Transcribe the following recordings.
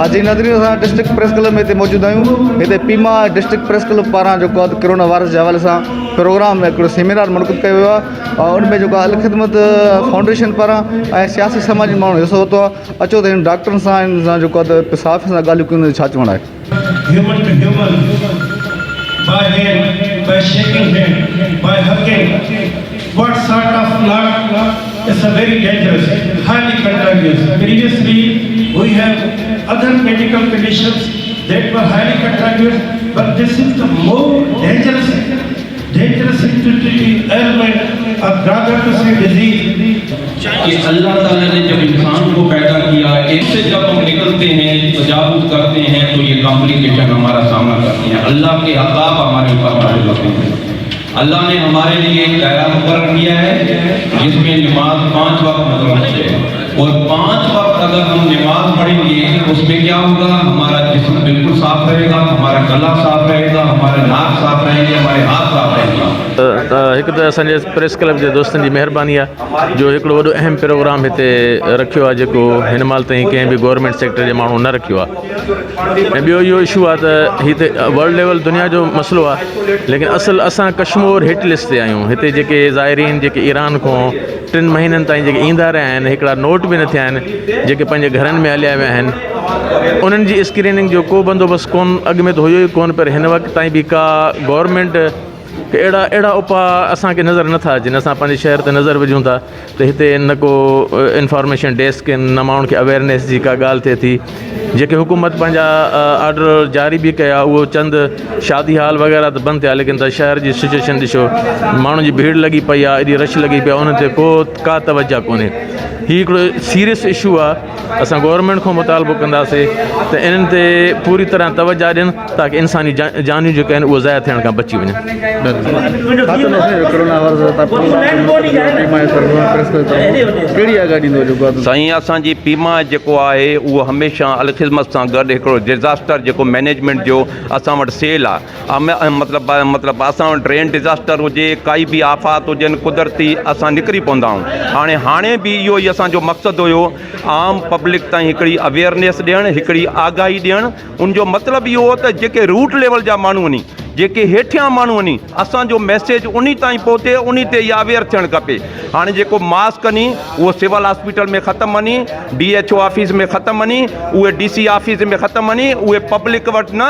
जी नाज़रीन, असां district press club में मौजूद आहियूं। हिते पीमा डिस्ट्रिक्ट प्रेस क्लब पारां जेको आहे कोरोना वायरस जे हवाले सां प्रोग्राम हिकिड़ो सेमिनार मुनक़िद कयो वियो आहे। उन में जेको आहे अल ख़िदमत फाउंडेशन पारां ऐं सियासी समाजी माण्हू हिसो वरितो आहे। अचो त हिन डॉक्टरनि सां हिन सां जेको आहे त साफ़ सां ॻाल्हियूं कयूं, छा चवणु आहे। Human to human, by hand, by shaking hand, by hugging. What sort of blood is a very dangerous, highly contagious. Previously, we have other medical conditions that were highly contagious, but this is the more dangerous ailment, or rather to say disease. कि अल्लाह ताला ने जब इंसान को पैदा किया, इससे जब हम निकलते हैं, तजावुज़ करते हैं, तो ये कॉम्प्लिकेशन हमारा सामना करते हैं। अल्लाह के अज़ाब हमारे ऊपर नाज़िल होते हैं। अल्लाह ने हमारे लिए एक दायरा मुकर्रर किया है जिसमें नमाज 5 वक्त मुकर्रर है, और 5 वक्त अगर हम नमाज पढ़ेंगे उसमें क्या होगा, हमारा जिस्म बिल्कुल साफ रहेगा, हमारा गला साफ रहेगा, हमारा नाक साफ रहेंगे, हमारे हाथ साफ रहेगा। हिकु त असांजे प्रेस क्लब जे दोस्तनि जी महिरबानी आहे जो हिकिड़ो वॾो अहम प्रोग्राम हिते रखियो आहे, जेको हिन महिल ताईं कंहिं बि गवर्नमेंट सेक्टर जे माण्हू न रखियो आहे। ऐं ॿियो इहो इशू आहे त हिते वर्ल्ड लेवल दुनिया जो मसइलो आहे, लेकिन असुलु असां कश्मीर हिट लिस्ट ते आहियूं। हिते जेके ज़ाइरीन जेके ईरान खां 3 महीननि ताईं जेके ईंदा रहिया आहिनि, हिकिड़ा नोट बि न थिया आहिनि, जेके पंहिंजे घरनि में हलिया विया आहिनि, उन्हनि जी स्क्रीनिंग जो को बंदोबस्तु कोन, अॻु में त हुयो ई कोन, पर हिन वक़्त ताईं बि का गवर्नमेंट अहिड़ा उपाउ असांखे नज़र नथा अचनि। असां पंहिंजे शहर ते नज़र विझूं था त हिते न को इंफॉर्मेशन डेस्क आहिनि, न माण्हुनि खे अवेयरनेस जी का ॻाल्हि थिए थी। जेके हुकूमत पंहिंजा ऑर्डर जारी बि कया, उहो चंद शादी हाल वग़ैरह त बंदि थिया, लेकिन त शहर जी सिचुएशन ॾिसो, माण्हुनि जी भीड़ लॻी पई आहे, एॾी रश लॻी पई आहे, उन ते का तवजा कोन्हे। हीउ हिकिड़ो सीरियस इशू आहे। असां गवर्नमेंट खां मुतालबो कंदासीं त इन्हनि ते पूरी तरह तवजा ॾियनि ताकी इंसानी जानियूं जेके आहिनि उहे ज़ाया थियण खां बची वञनि। साईं, असांजी पीमा जेको आहे उहो हमेशह अल ख़िदमत सां गॾु हिकिड़ो डिज़ास्टर जेको मैनेजमेंट जो असां वटि सेल आहे। मतिलबु असां वटि रेन डिज़ास्टर हुजे, काई बि आफ़ात हुजनि कुदरती, असां निकिरी पवंदा आहियूं। हाणे बि इहो ई असांजो मक़सदु हुयो, आम पब्लिक ताईं हिकिड़ी अवेयरनेस ॾियणु, हिकिड़ी आगाही ॾियणु। उनजो मतिलबु इहो हो त जेके रूट लेवल जा माण्हू आहिनि, जेके हेठियां माण्हू आहिनि, असांजो मैसेज उन ताईं पहुचे, उन ते इहा अवेयर थियणु खपे। हाणे जेको मास्क आहिनि उहो सिविल हॉस्पिटल में ख़तमु आहिनि, DHO ऑफिस में ख़तमु आहिनि, उहे DC ऑफिस में ख़तमु आहिनि, उहे पब्लिक वटि न,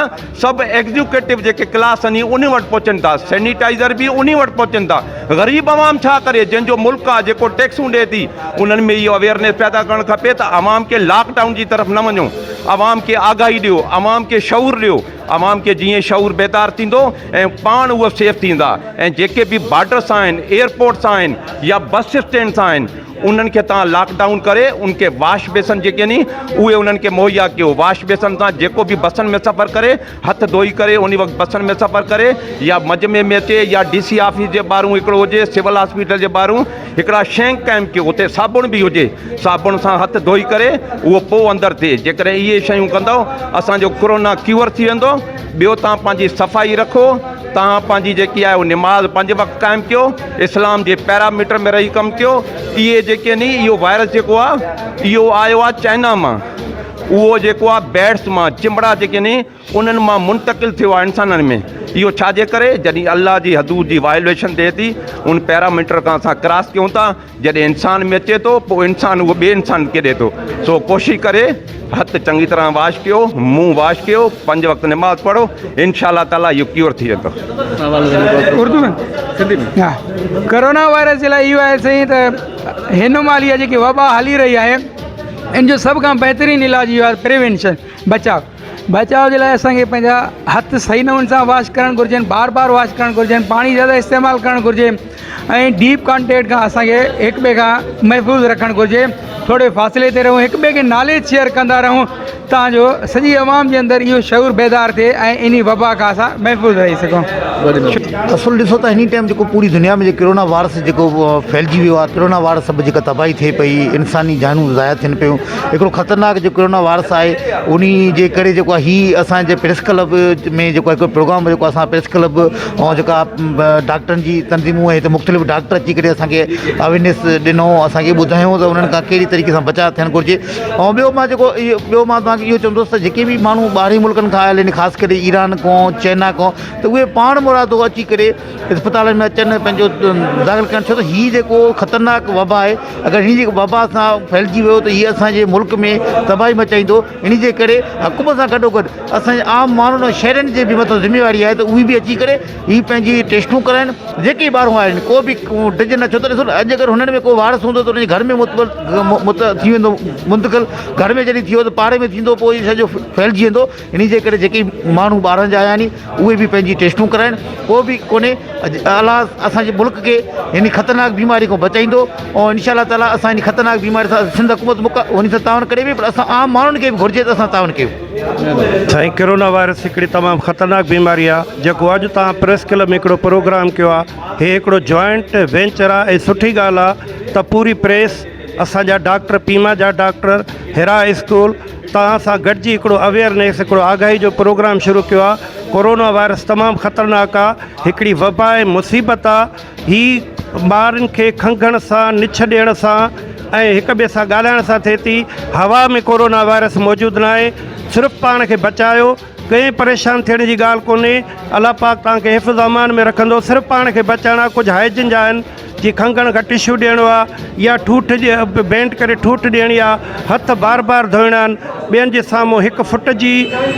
सभु एग्जीक्यूटिव जेके क्लास आहिनि उन वटि पहुचनि था। सैनिटाइज़र बि उन वटि पहुचनि था। ग़रीब आवाम छा करे, जंहिंजो मुल्क आहे, जेको टैक्सूं ॾिए थी, उन्हनि में इहो अवेयरनेस पैदा करणु खपे त आवाम खे लॉकडाउन जी तरफ़ न वञो, आवाम खे आगाही ॾियो, आवाम खे शऊर ॾियो। आवाम खे जीअं शऊर बेदार थींदो ऐं पाण उहो सेफ थींदा। ऐं जेके बि बॉर्डर्स आहिनि, एयरपोर्ट्स आहिनि या बस स्टैंड्स आहिनि, उन्हनि खे तव्हां लॉकडाउन करे उनखे वॉश बेसन जेके आहिनि उहे उन्हनि खे मुहैया कयो। वॉश बेसन सां जेको बि बसनि में सफ़र करे, हथ धोई करे उन वक़्तु बसनि में सफ़र करे, या मजमे में अचे, या DC ऑफिस जे ॿाहिरूं हिकिड़ो हुजे, सिविल हॉस्पिटल जे ॿाहिरूं हिकिड़ा शेंक कैम्प कयो, उते साबुण बि हुजे, साबुण सां हथ धोई करे उहो पोइ अंदरि थिए। जेकॾहिं इहे शयूं कंदव, असांजो कोरोना क्यूअर थी वेंदो। ॿियो, तव्हां पंहिंजी सफ़ाई रखो, तव्हां पंहिंजी जेकी आहे उहो निमाज़ 5 वक़्तु क़ाइमु कयो, इस्लाम जे पैरामीटर में रही कमु कयो। इहे जेके आहिनि, इहो वायरस जेको आहे इहो आयो आहे चाइना मां, उहो जेको आहे बैट्स मां, चिमड़ा जेके आहिनि उन्हनि मां मुंतक़िल थियो आहे इंसाननि में। इहो छाजे करे, जॾहिं अल्लाह जी हदूद जी वायोलेशन थिए थी, उन पैरामीटर खां असां क्रॉस कयूं था। जॾहिं इंसान में अचे थो, पोइ इंसान उहो ॿिए इंसान खे ॾिए थो। सो कोशिशि करे हथ चङी तरह वॉश कयो, मुंहुं वॉश कयो, 5 वक़्तु नमाज़ पढ़ो, इंशाअल्लाह ताला इहो क्यूर थी वेंदो। उर्दू में हा, कोरोना वायरस जे लाइ इहो आहे साईं त हिन महिल इहा जेकी वबा हली रही आहे, इन जो सभ खां बहितरीनु इलाजु इहो आहे प्रिवेंशन, बचाव जे लाइ असांखे पंहिंजा हथ सही नमूने सां वॉश करणु घुरिजनि, बार बार वॉश करणु घुरिजनि, पाणी ज़्यादा इस्तेमालु करणु घुरिजे, ऐं डीप कॉन्टेक्ट खां असांखे हिक ॿिए खां महफ़ूज़ रखणु घुरिजे। थोरे फ़ासिले ते रहूं, हिक ॿिए खे नॉलेज शेयर कंदा रहूं, ताजो सॼी आवाम जे अंदरि इहो शऊर बेदार थिए ऐं इन वबा खां असां महफ़ूज़ रही सघूं। असुल ॾिसो त हिन टाइम जेको पूरी दुनिया में जेको कोरोना वायरस जेको फैलिजी वियो आहे, कोरोना वायरस सभु जेका तबाही थिए पई, इंसानी जानूं ज़ाया थियनि पियूं, हिकिड़ो ख़तरनाक जेको कोरोना वायरस आहे उन जे करे जेको आहे हीअ असांजे प्रेस क्लब में जेको हिकिड़ो प्रोग्राम जेको असां प्रेस क्लब ऐं जेका डॉक्टरनि जी तंज़ीमूं हिते मुख़्तलिफ़ डॉक्टर अची करे असांखे अवेयरनेस ॾिनो, असांखे ॿुधायूं त उन्हनि खां कहिड़ी तरीक़े सां बचाव थियणु घुरिजे। ऐं ॿियो मां तव्हांखे इहो चवंदुसि त जेके बि माण्हू ॿाहिरीं मुल्कनि खां आयल आहिनि, ख़ासि करे ईरान खां, चाइना खां, त उहे पाण मुरादो अची करे इस्पतालनि में अचनि, पंहिंजो दाख़िल कनि, छो त हीअ जेको ख़तरनाक वबा आहे, अगरि हिन जे वबा सां फैलिजी वियो त हीअ असांजे मुल्क में तबाही मचाईंदो। इन जे करे हुकूमत सां गॾोगॾु असांजे आम माण्हुनि ऐं शहरनि जे बि मथां ज़िम्मेवारी आहे त उहे बि अची करे हीअ पंहिंजी टेस्टूं कराइनि। जेके ॿार आहिनि को बि डिज न, छो त ॾिसो अॼु अगरि हुननि में को वायरस हूंदो त हुनजे घर में थी वेंदो मुंतकिल, घर में जॾहिं थियो त पाड़े में थींदो, पोइ सॼो फैलिजी वेंदो। इन जे करे जेके माण्हू ॿाहिरि जा आया आहिनि उहे बि पंहिंजी टेस्टूं कराइनि, को बि कोन्हे। अलाह असांजे मुल्क खे हिन ख़तरनाक बीमारी खां बचाईंदो ऐं इंशाअल्लाह ताला असां हिन ख़तरनाक बीमारी सां सिंध हुकूमत हुन सां तावन करे बि, पर असां आम माण्हुनि खे बि घुरिजे त असां तावन कयूं। साईं, कोरोना वायरस हिकिड़ी तमामु ख़तरनाक बीमारी आहे जेको अॼु तव्हां प्रेस क्लब में हिकिड़ो प्रोग्राम कयो आहे। हीअ हिकिड़ो जॉइंट वेंचर आहे ऐं सुठी ॻाल्हि आहे त पूरी प्रेस, असांजा डॉक्टर, पीमा जा डॉक्टर, हिरा स्कूल तव्हां सां गॾिजी हिकिड़ो अवेयरनेस, हिकिड़ो आगाही जो प्रोग्राम शुरू कयो आहे। कोरोना वायरस तमामु ख़तरनाक आहे, हिकिड़ी वबा आहे, मुसीबत आहे। हीअ ॿारनि खे खंघण सां, निछ ॾियण सां ऐं हिक ॿिए सां ॻाल्हाइण सां थिए थी। हवा में कोरोना वायरस मौजूदु न आहे। सिर्फ़ु पाण खे बचायो, कंहिं परेशान थियण जी ॻाल्हि कोन्हे। अलाह पाक तव्हांखे हिफ़्ज़ अमान में रखंदो। सिर्फ़ु पाण खे बचाइणा। कुझु हाइजिन जा आहिनि, जीअं खंघण खां टिश्यू ॾियणो आहे या ठूठ जे बेंट करे ठूठ ॾियणी आहे, हथ बार बार धोइणा आहिनि, ॿियनि जे साम्हूं 1 फुट जी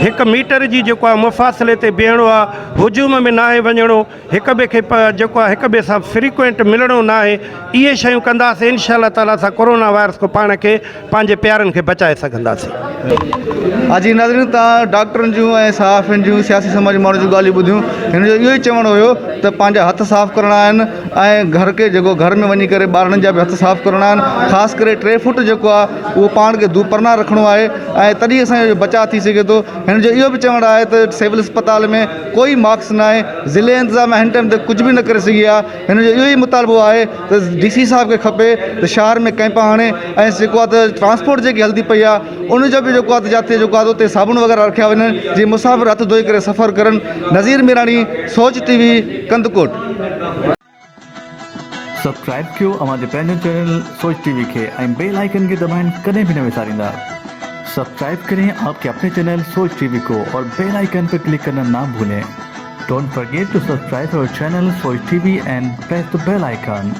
1 मीटर जी जेको आहे मुफ़ासिले ते बीहणो आहे, हुजूम में न आहे वञिणो, हिक ॿिए खे जेको आहे हिक ॿिए सां फ्रीक्वेंट मिलणो न आहे। इहे शयूं कंदासीं, इंशाअल्लाह ताला असां कोरोना वायरस खां पाण खे, पंहिंजे प्यारनि खे बचाए सघंदासीं। हाजी नाज़रीन, तव्हां डॉक्टरनि जूं ऐं सहाफ़ियुनि जूं, सियासी समाजी माण्हुनि जूं ॻाल्हियूं ॿुधियूं। हिन जो इहो ई चवणु हुयो त पंहिंजा हथ साफ़ु करणा आहिनि ऐं घर खे जेको घर में वञी करे ॿारनि जा बि हथ साफ़ु करणा आहिनि। ख़ासि करे 3 फुट जेको आहे उहो पाण खे दूपरना रखिणो आहे ऐं तॾहिं असांजो बचाव थी सघे थो। हिन जो इहो बि चवणु आहे त सिविल अस्पताल में कोई मास्क न आहे, ज़िले इंतिज़ाम हिन टाइम ते कुझु बि न करे सघी आहे। हिन जो इहो ई मुतालबो आहे त DC साहिब खे खपे त शहर में कैंप हाणे ऐं जेको आहे त ट्रांसपोर्ट जेकी हलंदी पई आहे उनजो बि जेको आहे त जिते जेको आहे उते साबुण वग़ैरह रखिया वञनि, जीअं मुसाफ़िर हथ धोई करे सफ़र करनि। नज़ीर मीरानी, सोच TV, कंदकोट। सब्सक्राइब कयो हमारे पंहिंजो चैनल सोच TV खे ऐं बेल आइकन के दबाएं, कदें भी न विसारींदा। सब्सक्राइब करें आपके अपने चैनल सोच TV को और बेल आइकन पर क्लिक करना ना भूलें। Don't forget to subscribe our channel Soch TV and press the bell icon.